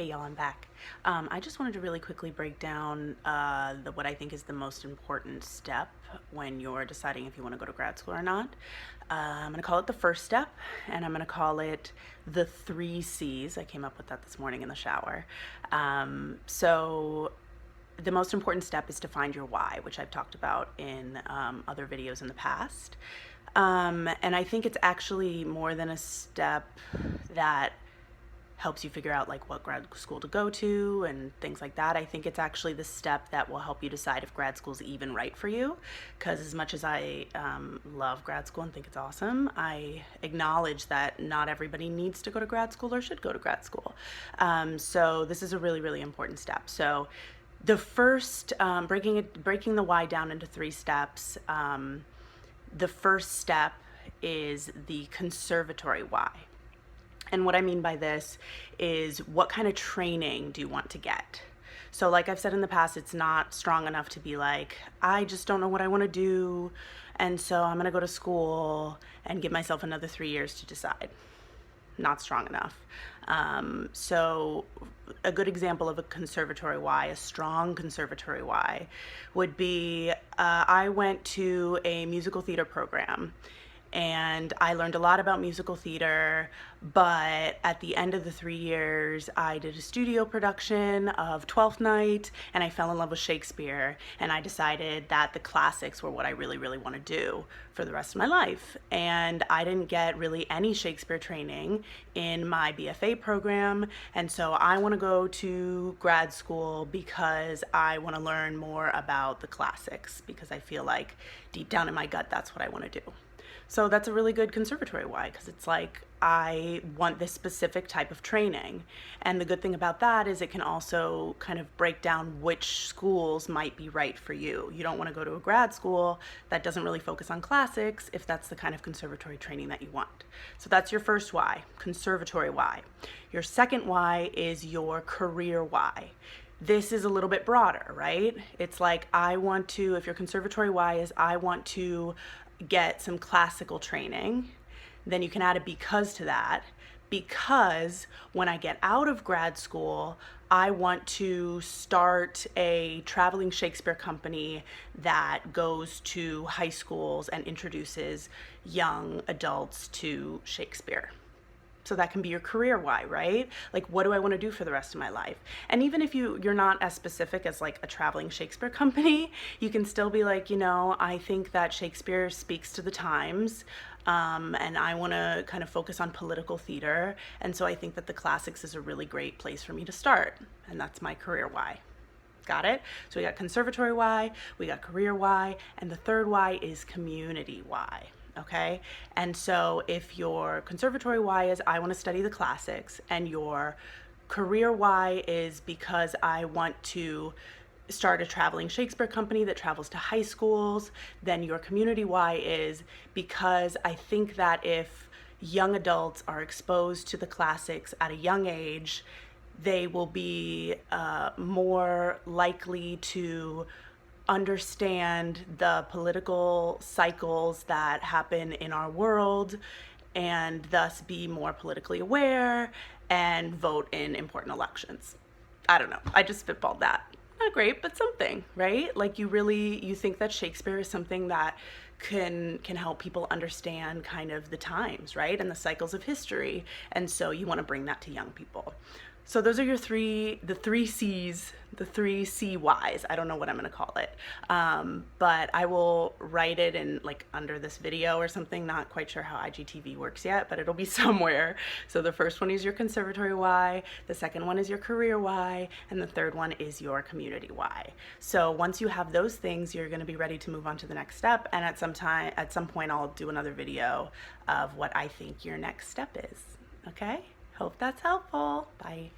Hey y'all, I'm back. I just wanted to really quickly break down what I think is the most important step when you're deciding if you want to go to grad school or not. I'm going to call it the first step, and I'm going to call it the 3 C's. I came up with that this morning in the shower. So the most important step is to find your why, which I've talked about in other videos in the past. And I think it's actually more than a step that helps you figure out like what grad school to go to and things like that. I think it's actually the step that will help you decide if grad school is even right for you. Because as much as I love grad school and think it's awesome, I acknowledge that not everybody needs to go to grad school or should go to grad school. So this is a really, really important step. So the first, breaking the why down into 3 steps, the first step is the conservatory why. And what I mean by this is, what kind of training do you want to get? So like I've said in the past, it's not strong enough to be like, I just don't know what I want to do, and so I'm going to go to school and give myself another 3 years to decide. Not strong enough. So a good example of a conservatory why, a strong conservatory why, would be I went to a musical theater program and I learned a lot about musical theater, but at the end of the 3 years, I did a studio production of Twelfth Night, and I fell in love with Shakespeare, and I decided that the classics were what I really, really want to do for the rest of my life. And I didn't get really any Shakespeare training in my BFA program, and so I want to go to grad school because I want to learn more about the classics, because I feel like deep down in my gut, that's what I want to do. So that's a really good conservatory why, because it's like, I want this specific type of training. And the good thing about that is it can also kind of break down which schools might be right for you. You don't want to go to a grad school that doesn't really focus on classics if that's the kind of conservatory training that you want. So that's your first why, conservatory why. Your second why is your career why. This is a little bit broader, right? It's like, if your conservatory why is I want to get some classical training, then you can add a because to that. Because when I get out of grad school, I want to start a traveling Shakespeare company that goes to high schools and introduces young adults to Shakespeare. So that can be your career why, right? Like, what do I want to do for the rest of my life? And even if you're not as specific as like a traveling Shakespeare company, you can still be like, I think that Shakespeare speaks to the times, and I want to kind of focus on political theater. And so I think that the classics is a really great place for me to start. And that's my career why. Got it? So we got conservatory why, we got career why, and the third why is community why. Okay, and so if your conservatory why is I want to study the classics, and your career why is because I want to start a traveling Shakespeare company that travels to high schools, then your community why is because I think that if young adults are exposed to the classics at a young age, they will be more likely to understand the political cycles that happen in our world, and thus be more politically aware and vote in important elections. I don't know, I just spitballed that. Not great, but something, right? Like, you think that Shakespeare is something that can help people understand kind of the times, right? And the cycles of history. And so you want to bring that to young people. So those are the 3 C's, the 3 CYs. I don't know what I'm going to call it. But I will write it in like under this video or something. Not quite sure how IGTV works yet, but it'll be somewhere. So the first one is your conservatory why, the second one is your career why, and the third one is your community why. So once you have those things, you're going to be ready to move on to the next step. And at some point, I'll do another video of what I think your next step is. Okay? Hope that's helpful. Bye.